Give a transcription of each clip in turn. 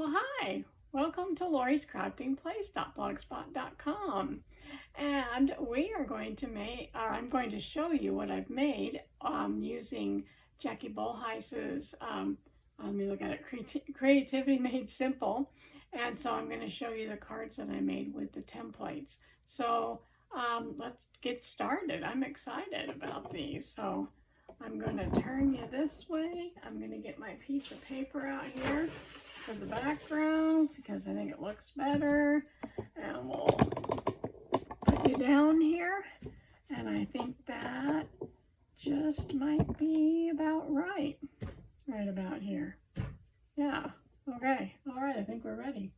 Well, hi! Welcome to Lori's Crafting Place.blogspot.com. And we are going to I'm going to show you what I've made using Jackie Bolhuis's, let me look at it, Creativity Made Simple. And so I'm going to show you the cards that I made with the templates. So let's get started. I'm excited about these. So I'm going to turn you this way. I'm going to get my piece of paper out here for the background because I think it looks better. And we'll put you down here. And I think that just might be about right. Right about here. Yeah. Okay. All right. I think we're ready.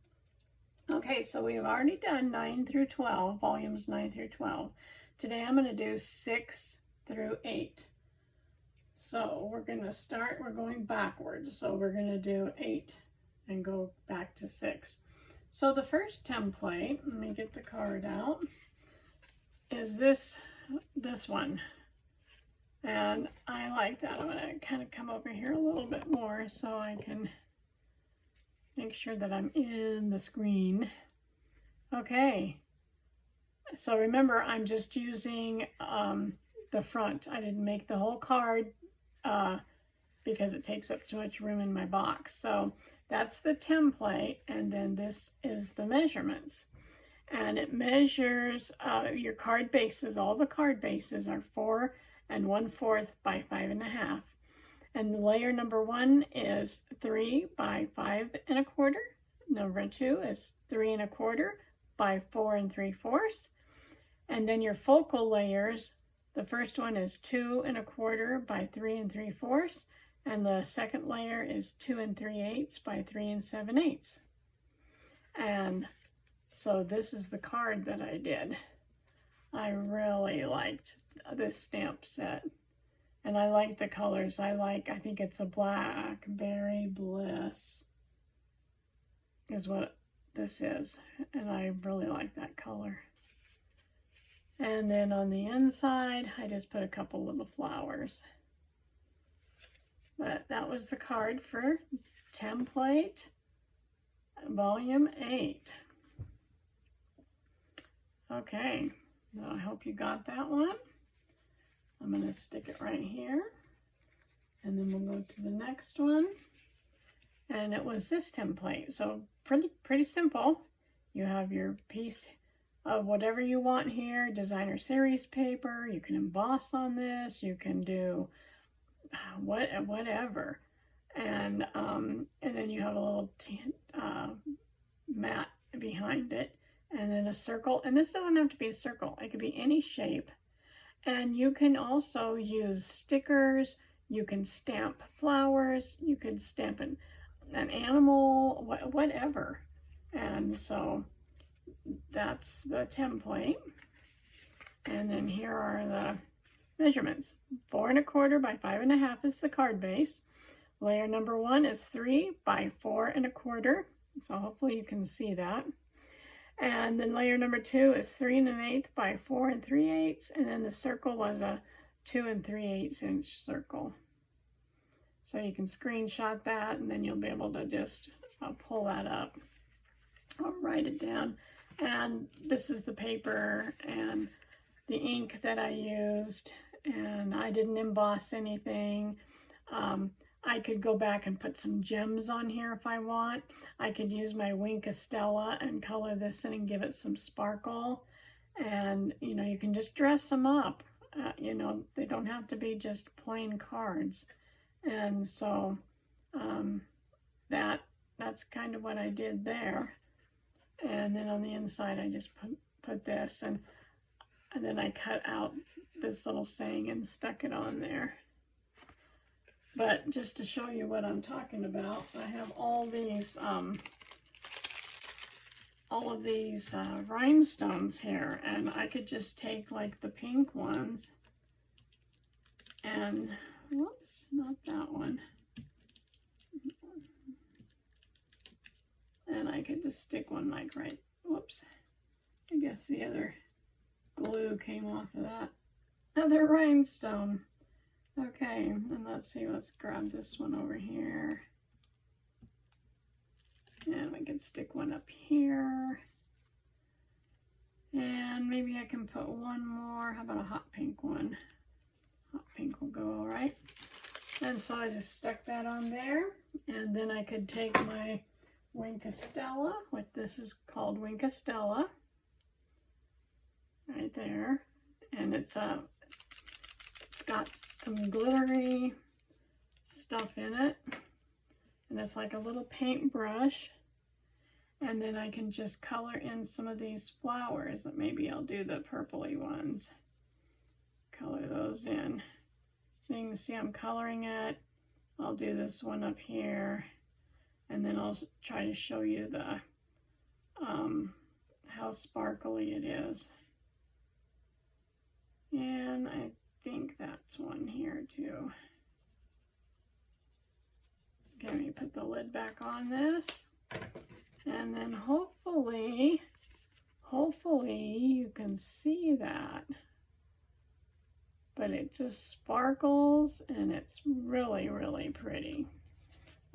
Okay. So we've already done 9 through 12, volumes 9 through 12. Today I'm going to do 6 through 8. So we're going to start, we're going backwards. So we're going to do 8 and go back to 6. So the first template, let me get the card out, is this one. And I like that. I'm going to kind of come over here a little bit more so I can make sure that I'm in the screen. Okay. So remember, I'm just using the front. I didn't make the whole card because it takes up too much room in my box. So that's the template, and then this is the measurements. And it measures your card bases. All the card bases are 4 1/4 by 5 1/2. And the layer number 1 is 3 by 5 1/4. Number 2 is 3 1/4 by 4 3/4. And then your focal layers, the first one is 2 1/4 by 3 3/4, and the second layer is 2 3/8 by 3 7/8. And so this is the card that I did. I really liked this stamp set, and I like the colors. I think it's a Blackberry Bliss is what this is, and I really like that color. And then on the inside, I just put a couple little flowers. But that was the card for template volume 8. Okay, so I hope you got that one. I'm going to stick it right here. And then we'll go to the next one. And it was this template. So pretty simple. You have your piece of whatever you want here, designer series paper. You can emboss on this. You can do whatever, and then you have a little mat behind it, and then a circle. And this doesn't have to be a circle. It could be any shape. And you can also use stickers. You can stamp flowers. You can stamp an animal, whatever. And so that's the template. And then here are the measurements. 4 1/4 by 5 1/2 is the card base. Layer number 1 is 3 by 4 1/4. So hopefully you can see that. And then layer number 2 is 3 1/8 by 4 3/8. And then the circle was a 2 3/8 inch circle. So you can screenshot that, and then you'll be able to just pull that up. I'll write it down. And this is the paper and the ink that I used, and I didn't emboss anything. I could go back and put some gems on here if I want. I could use my Wink Estella and color this in and give it some sparkle. And, you know, you can just dress them up. You know, they don't have to be just plain cards. And so that's kind of what I did there. And then on the inside, I just put this, and then I cut out this little saying and stuck it on there. But just to show you what I'm talking about, I have all of these rhinestones here, and I could just take like the pink ones and, whoops, not that one. And I could just stick one like right, whoops, I guess the other glue came off of that other rhinestone. Okay, and let's see, let's grab this one over here. And could stick one up here. And maybe I can put one more. How about a hot pink one? Hot pink will go all right. And so I just stuck that on there. And then I could take my Winkostella, what this is called Winkostella, right there. And it's got some glittery stuff in it. And it's like a little paintbrush. And then I can just color in some of these flowers. Maybe I'll do the purpley ones. Color those in. So you can see I'm coloring it. I'll do this one up here. And then I'll try to show you the how sparkly it is. And I think that's one here too. Okay, let me put the lid back on this. And then hopefully you can see that. But it just sparkles and it's really, really pretty.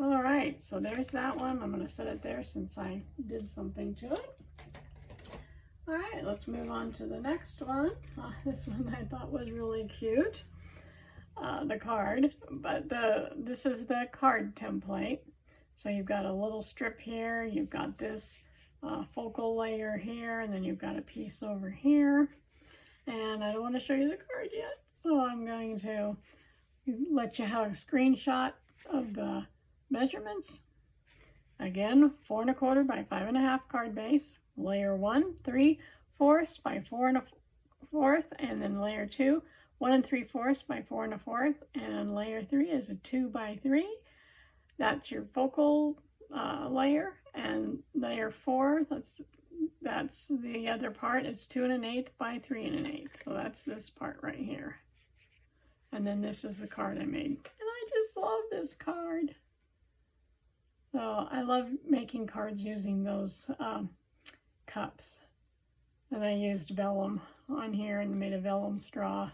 All right, so there's that one. I'm gonna set it there since I did something to it. All right, let's move on to the next one. This one I thought was really cute. The card, but this is the card template. So you've got a little strip here, you've got this focal layer here, and then you've got a piece over here. And I don't want to show you the card yet, so I'm going to let you have a screenshot of the measurements. Again, 4 1/4 by 5 1/2 card base. Layer 1, 3/4 by 4 1/4, and then layer 2, 1 3/4 by 4 1/4, and layer 3 is a 2 by 3. That's your focal layer, and layer 4, that's the other part. It's 2 1/8 by 3 1/8. So that's this part right here. And then this is the card I made. And I just love this card. So I love making cards using those cups. And I used vellum on here and made a vellum straw.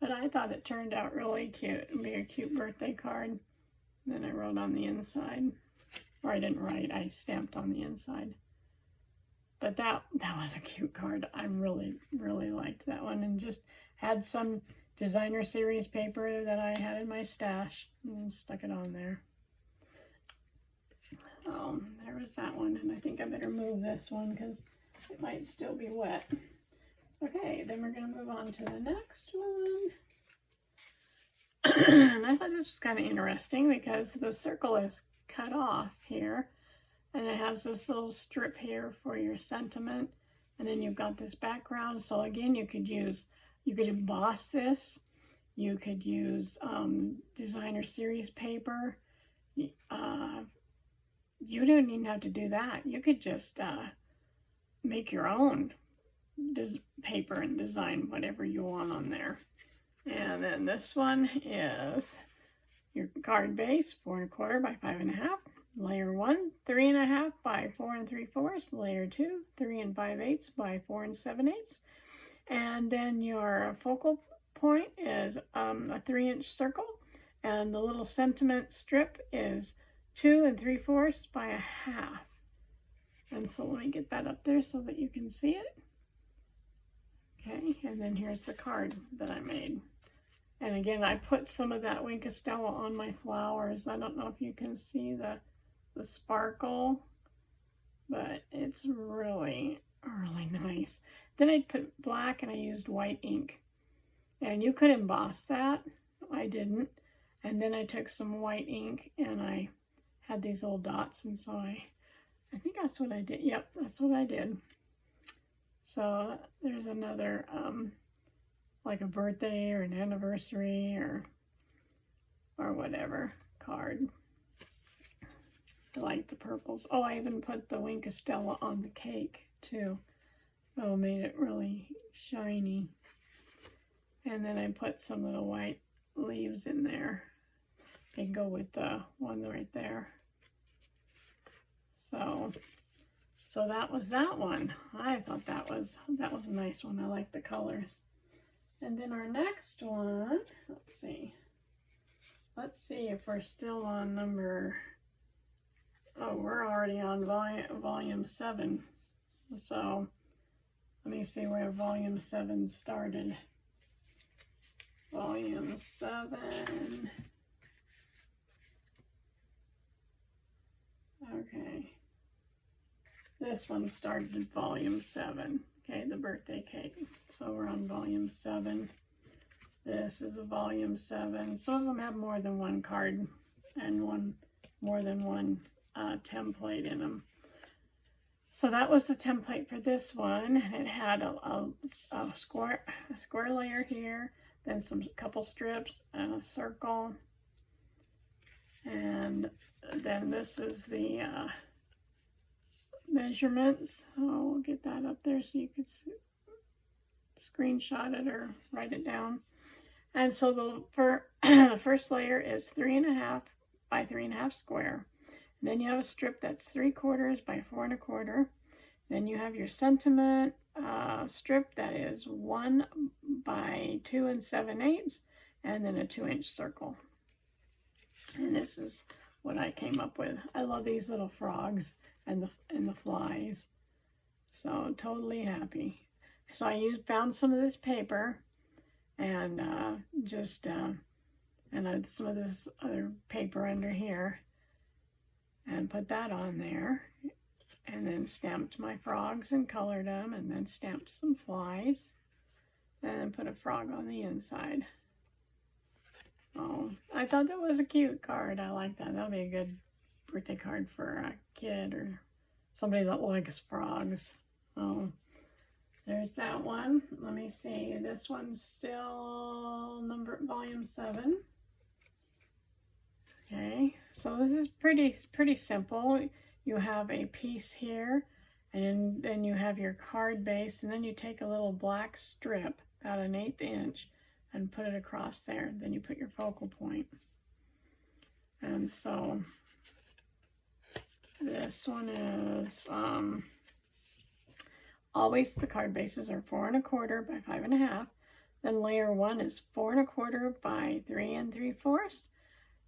But I thought it turned out really cute. It'd be a cute birthday card. Then I wrote on the inside, or I didn't write, I stamped on the inside. But that was a cute card. I really, really liked that one, and just had some designer series paper that I had in my stash and stuck it on there. Oh, there was that one, and I think I better move this one because it might still be wet. Okay, then we're going to move on to the next one. And I thought this was kind of interesting because the circle is cut off here, and it has this little strip here for your sentiment, and then you've got this background. So again, you could emboss this, you could use designer series paper. You don't even have to do that. You could just make your own paper and design whatever you want on there. And then this one is your card base, 4 1/4 by 5 1/2. Layer 1, 3 1/2 by 4 3/4. Layer 2, 3 5/8 by 4 7/8. And then your focal point is a 3-inch circle, and the little sentiment strip is 2 3/4 by 1/2. And so let me get that up there so that you can see it. Okay, and then here's the card that I made. And again, I put some of that Winkostella on my flowers. I don't know if you can see the sparkle, but it's really, really nice. Then I put black and I used white ink. And you could emboss that. I didn't. And then I took some white ink and I had these little dots, and so I think that's what I did. Yep, that's what I did. So there's another, like a birthday or an anniversary or whatever card. I like the purples. Oh, I even put the Winkostella on the cake too. Oh, made it really shiny. And then I put some little white leaves in there. They go with the one right there. So that was that one. I thought that was a nice one. I like the colors. And then our next one, let's see if we're still on number, So we're already on volume 7. So let me see where volume 7 started. Volume 7. Okay. This one started at volume 7. Okay, the birthday cake. So we're on volume 7. This is a volume 7. Some of them have more than one card and more than one template in them. So that was the template for this one. It had a square layer here, then some couple strips and a circle, and then this is the measurements. Oh, we'll get that up there so you can screenshot it or write it down. And so the first layer is 3.5 by 3.5 square. And then you have a strip that's 3/4 by 4 1/4. Then you have your sentiment strip that is 1 by 2 7/8, and then a 2-inch circle. And this is what I came up with. I love these little frogs and the flies. So totally happy. So I found some of this paper and and I had some of this other paper under here and put that on there, and then stamped my frogs and colored them, and then stamped some flies, and then put a frog on the inside. Oh, I thought that was a cute card. I like that. That'll be a good birthday card for a kid or somebody that likes frogs. Oh, there's that one. Let me see. This one's still volume 7. Okay, so this is pretty simple. You have a piece here, and then you have your card base, and then you take a little black strip, about 1/8 inch, and put it across there. Then you put your focal point. And so this one is always the card bases are 4 1/4 by 5 1/2. Then layer 1 is 4 1/4 by 3 3/4.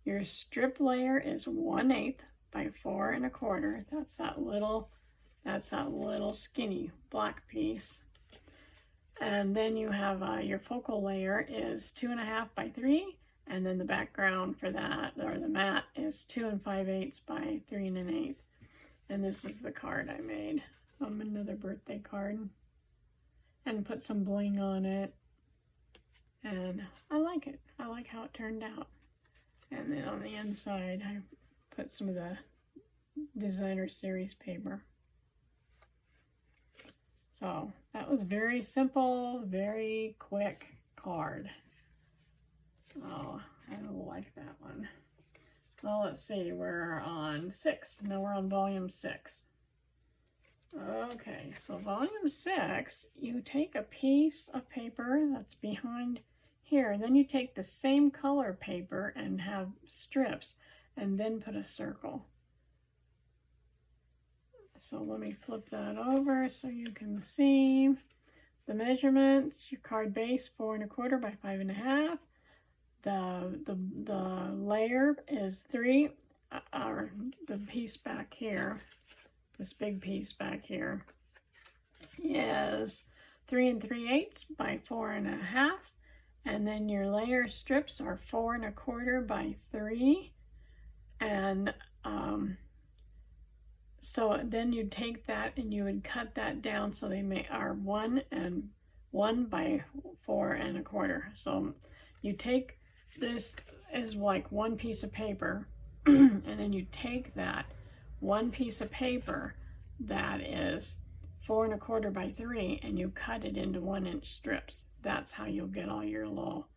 Your strip layer is 1/8 by 4 1/4. That's that little skinny black piece. And then you have your focal layer is 2 1/2 by 3, and then the background for that, or the mat, is 2 5/8 by 3 1/8. And this is the card I made. Another birthday card, and put some bling on it, and I like it. I like how it turned out. And then on the inside, I put some of the designer series paper. So that was very simple, very quick card. Oh, I like that one. Well, let's see, we're on 6. Now we're on volume 6. Okay, so volume 6, you take a piece of paper that's behind here, then you take the same color paper and have strips, and then put a circle. So let me flip that over so you can see the measurements. Your card base, 4 1/4 by 5 1/2. The layer is 3, or the piece back here, this big piece back here, is 3 3/8 by 4 1/2. And then your layer strips are 4 1/4 by 3. And so then you'd take that and you would cut that down so they are 1 by 4 1/4. So you take this is like one piece of paper, and then you take that one piece of paper that is 4 1/4 by 3, and you cut it into 1-inch strips. That's how you'll get all your little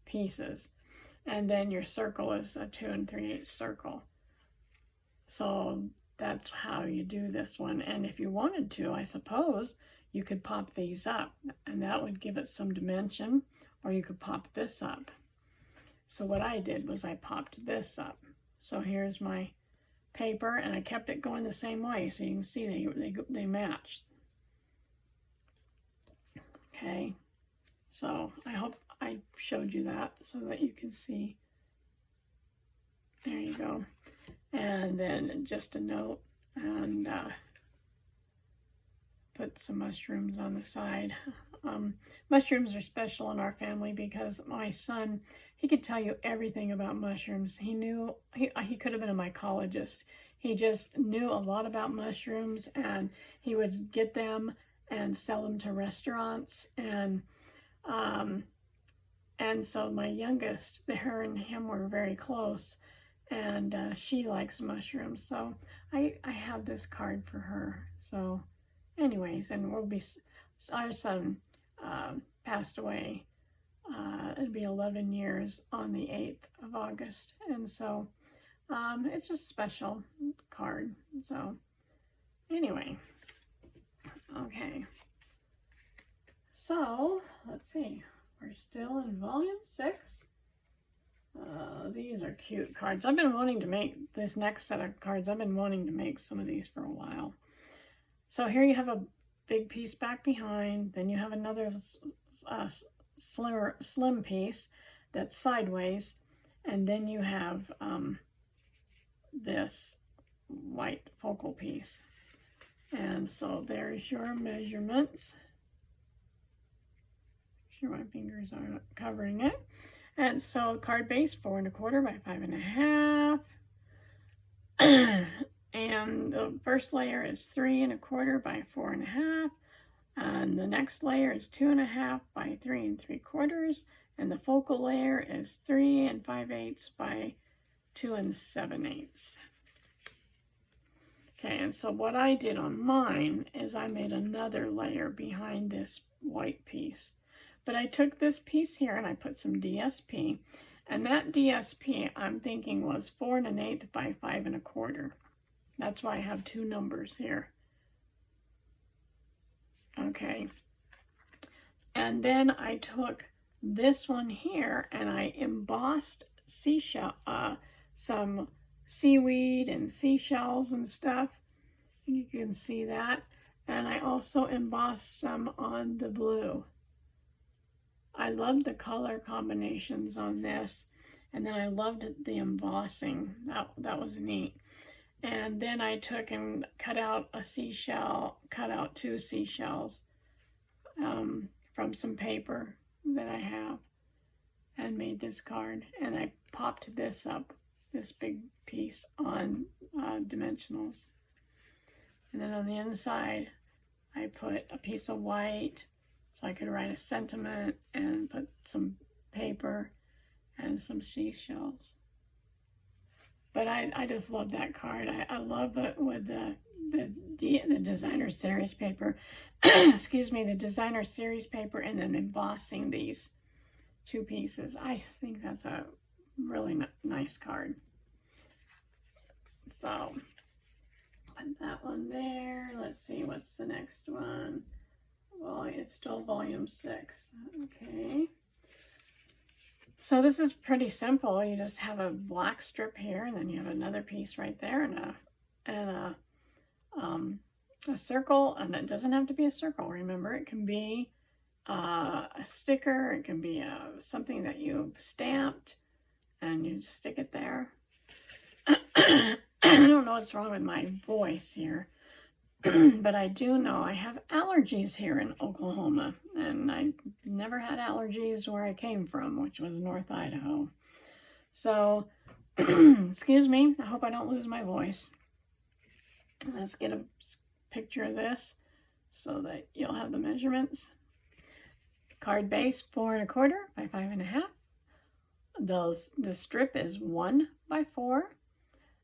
pieces. And then your circle is a 2 3/8 circle. So that's how you do this one. And if you wanted to, I suppose, you could pop these up, and that would give it some dimension, or you could pop this up. So what I did was I popped this up. So here's my paper, and I kept it going the same way, so you can see they matched. Okay, so I hope I showed you that so that you can see. There you go. and then just a note, and put some mushrooms on the side. Mushrooms are special in our family because my son, he could tell you everything about mushrooms. He knew, he could have been a mycologist. He just knew a lot about mushrooms, and he would get them and sell them to restaurants. And so my youngest, her and him were very close, and she likes mushrooms. So I have this card for her. So anyways, and our son passed away. It'd be 11 years on the 8th of August. And so it's just a special card. So anyway, okay. So let's see. We're still in volume 6. These are cute cards. I've been wanting to make this next set of cards. I've been wanting to make some of these for a while. So here you have a big piece back behind. Then you have another slim piece that's sideways. And then you have this white focal piece. And so there's your measurements. Make sure my fingers aren't covering it. And so card base 4 1/4 by 5 1/2. And the first layer is 3 1/4 by 4 1/2. And the next layer is 2 1/2 by 3 3/4. And the focal layer is 3 5/8 by 2 7/8. Okay, and so what I did on mine is I made another layer behind this white piece. But I took this piece here and I put some DSP. And that DSP, I'm thinking, was 4 1/8 by 5 1/4. That's why I have 2 numbers here. Okay. And then I took this one here and I embossed some seaweed and seashells and stuff. You can see that. And I also embossed some on the blue. I loved the color combinations on this. And then I loved the embossing. That was neat. And then I took and cut out a seashell, cut out 2 seashells from some paper that I have, and made this card. And I popped this up, this big piece, on dimensionals. And then on the inside, I put a piece of white so I could write a sentiment, and put some paper and some seashells. But I just love that card. I love it with the designer series paper. Excuse me, the designer series paper, and then embossing these 2 pieces. I just think that's a really nice card. So put that one there. Let's see, what's the next one? Well, it's still volume 6. Okay. So this is pretty simple. You just have a black strip here, and then you have another piece right there, and a circle. And it doesn't have to be a circle. Remember, it can be a sticker. It can be something that you've stamped, and you just stick it there. I don't know what's wrong with my voice here. But I do know I have allergies here in Oklahoma, and I never had allergies where I came from, which was North Idaho. So, excuse me, I hope I don't lose my voice. Let's get a picture of this so that you'll have the measurements. Card base 4 1/4 by 5 1/2. The strip is 1 by 4.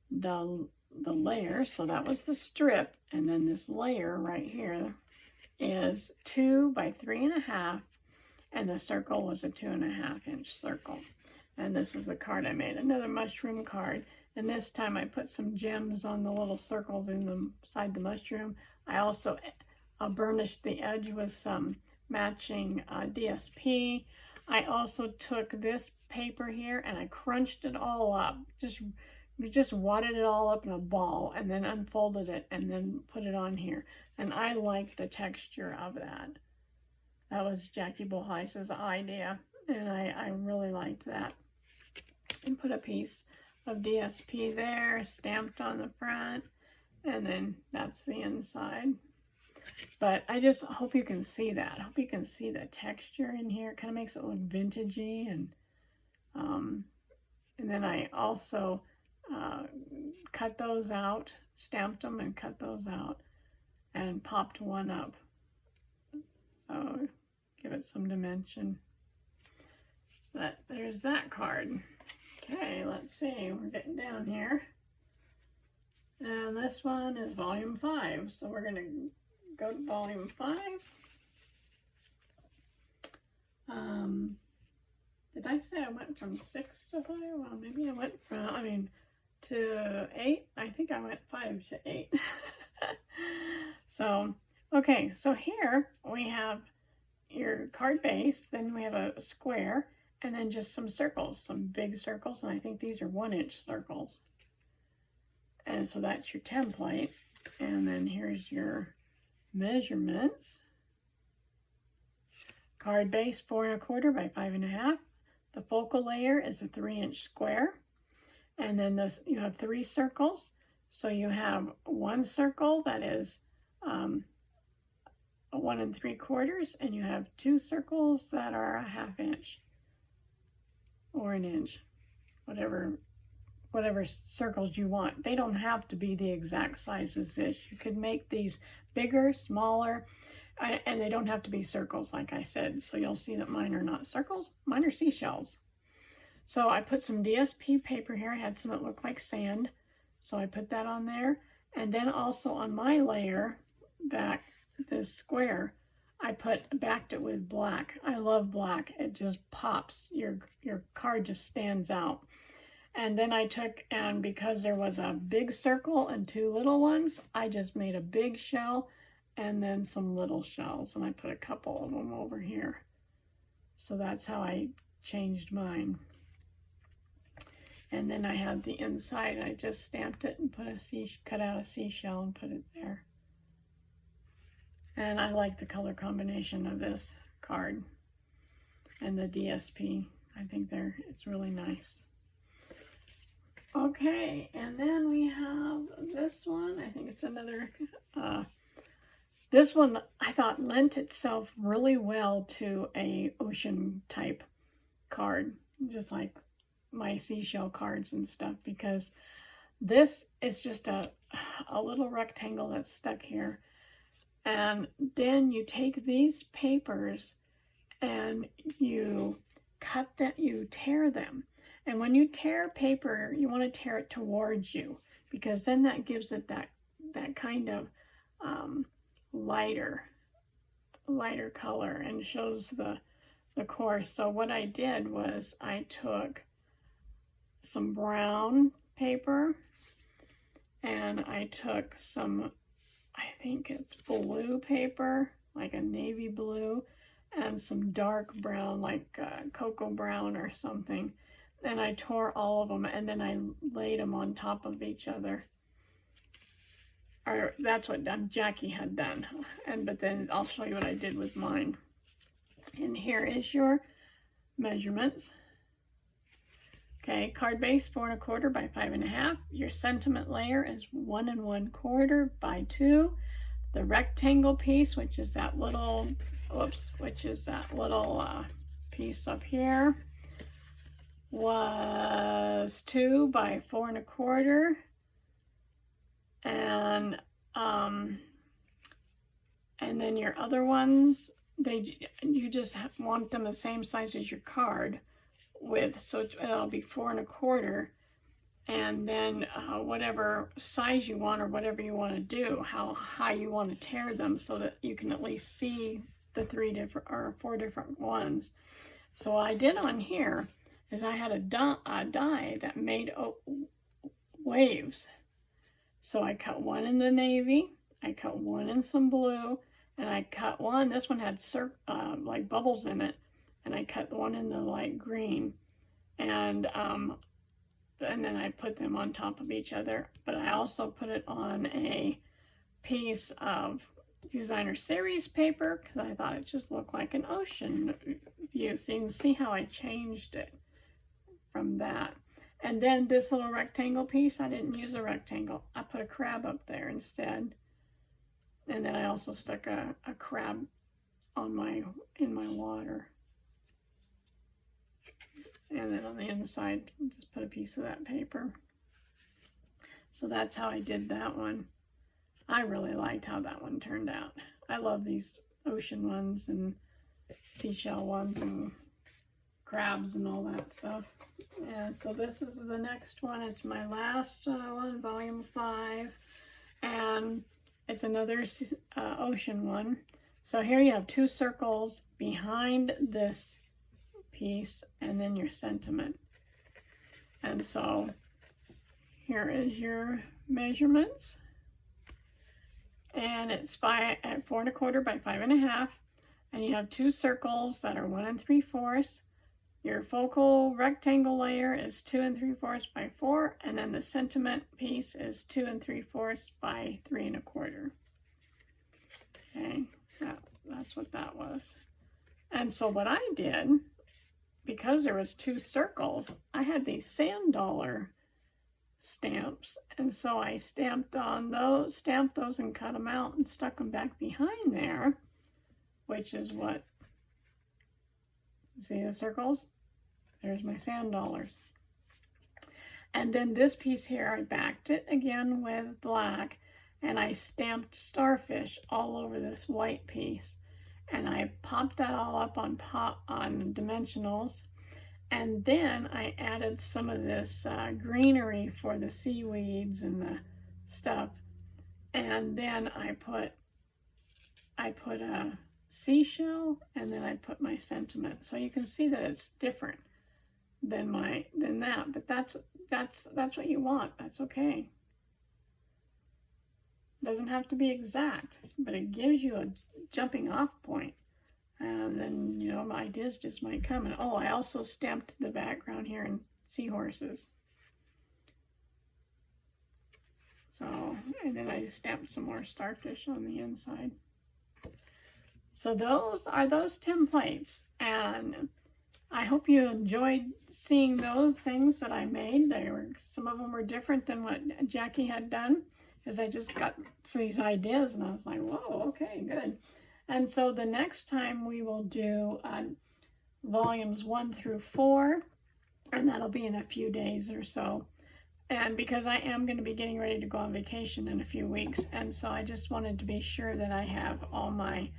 The layer, so that was the strip, and then this layer right here is 2 by 3 1/2, and the circle was a 2 1/2 inch circle. And this is the card I made, another mushroom card, and this time I put some gems on the little circles inside the mushroom. I also burnished the edge with some matching DSP. I also took this paper here and I crunched it all up, just wadded it all up in a ball, and then unfolded it and then put it on here. And I like the texture of that. That was Jackie Bolhuis' idea, and I really liked that. And put a piece of DSP there, stamped on the front, and then that's the inside. But I just hope you can see that. I hope you can see the texture in here. It kind of makes it look vintagey, and then I also cut those out, stamped them and cut those out, and popped one up. So give it some dimension. But there's that card. Okay, let's see. We're getting down here. And this one is volume 5. So we're going to go to volume 5. Did I say I went from 6 to 5? Well, maybe I went to 8. I think I went 5 to 8. So, okay, so here we have your card base, then we have a square, and then just some circles, some big circles, and I think these are 1-inch circles. And so that's your template, and then here's your measurements. Card base 4 1/4 by 5 1/2. The focal layer is a 3-inch square, and then you have 3 circles. So you have one circle that is a 1 3/4, and you have 2 circles that are a 1/2 inch or an inch, whatever circles you want. They don't have to be the exact size as this. You could make these bigger, smaller, and they don't have to be circles, like I said. So you'll see that mine are not circles, mine are seashells. So I put some DSP paper here. I had some that looked like sand, so I put that on there. And then also on my layer, this square, I backed it with black. I love black. It just pops. Your card just stands out. And then I took, and because there was a big circle and 2 little ones, I just made a big shell and then some little shells, and I put a couple of them over here. So that's how I changed mine. And then I had the inside, I just stamped it and cut out a seashell and put it there. And I like the color combination of this card and the DSP. I think it's really nice. Okay, and then we have this one. I think it's another, this one I thought lent itself really well to a ocean type card, just like my seashell cards and stuff, because this is just a little rectangle that's stuck here. And then you take these papers and you tear them. And when you tear paper, you want to tear it towards you, because then that gives it that kind of lighter color and shows the course. So what I did was I took some brown paper and I took some, I think it's blue paper, like a navy blue, and some dark brown, like cocoa brown or something. And I tore all of them, and then I laid them on top of each other. Or that's what Jackie had done. But then I'll show you what I did with mine. And here is your measurements. Okay, card base 4 1/4 by 5 1/2. Your sentiment layer is 1 1/4 by 2. The rectangle piece, which is that little, piece up here, was 2 by 4 1/4, and then your other ones, you just want them the same size as your card so it'll be 4 1/4, and then whatever size you want or whatever you want to do, how high you want to tear them, so that you can at least see the 4 different ones. So what I did on here is I had a die that made waves. So I cut one in the navy, I cut one in some blue, and I cut one, this one had like bubbles in it, and I cut one in the light green. And then I put them on top of each other. But I also put it on a piece of designer series paper, because I thought it just looked like an ocean view. So you can see how I changed it from that. And then this little rectangle piece, I didn't use a rectangle. I put a crab up there instead. And then I also stuck a crab on in my water. And then on the inside, just put a piece of that paper. So that's how I did that one. I really liked how that one turned out. I love these ocean ones and seashell ones and crabs and all that stuff. Yeah, so this is the next one. It's my last one, volume 5. And it's another ocean one. So here you have 2 circles behind this piece and then your sentiment. And so here is your measurements. And it's 4 1/4 by 5 1/2. And you have 2 circles that are 1 3/4. Your focal rectangle layer is 2 3/4 by 4. And then the sentiment piece is 2 3/4 by 3 1/4. Okay, that's what that was. And so what I did, because there was 2 circles, I had these sand dollar stamps, and so I stamped those and cut them out and stuck them back behind there, which is what, see the circles? There's my sand dollars. And then this piece here, I backed it again with black, and I stamped starfish all over this white piece, and I popped that all up on dimensionals. And then I added some of this greenery for the seaweeds and the stuff. And then I put a seashell, and then I put my sentiment. So you can see that it's different than that. But that's what you want. That's okay. Doesn't have to be exact, but it gives you a jumping off point. And then, you know, my ideas just might come. And oh, I also stamped the background here in seahorses. So, and then I stamped some more starfish on the inside. So those are those templates. And I hope you enjoyed seeing those things that I made. Some of them were different than what Jackie had done, because I just got these ideas and I was like, whoa, okay, good. And so the next time we will do volumes 1 through 4, and that'll be in a few days or so. And because I am going to be getting ready to go on vacation in a few weeks, and so I just wanted to be sure that I have all my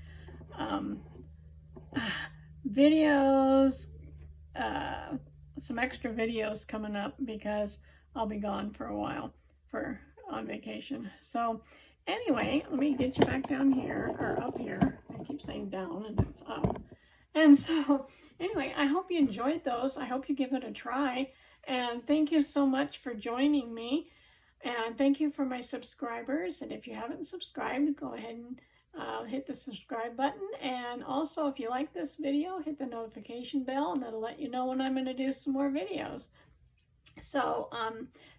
videos, some extra videos coming up, because I'll be gone for a while on vacation. So anyway, let me get you back down here, or up here. I keep saying down, and it's up. And so, anyway, I hope you enjoyed those. I hope you give it a try. And thank you so much for joining me. And thank you for my subscribers. And if you haven't subscribed, go ahead and hit the subscribe button. And also, if you like this video, hit the notification bell, and that'll let you know when I'm going to do some more videos. So,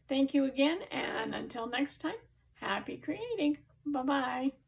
thank you again. And until next time, happy creating. Bye-bye.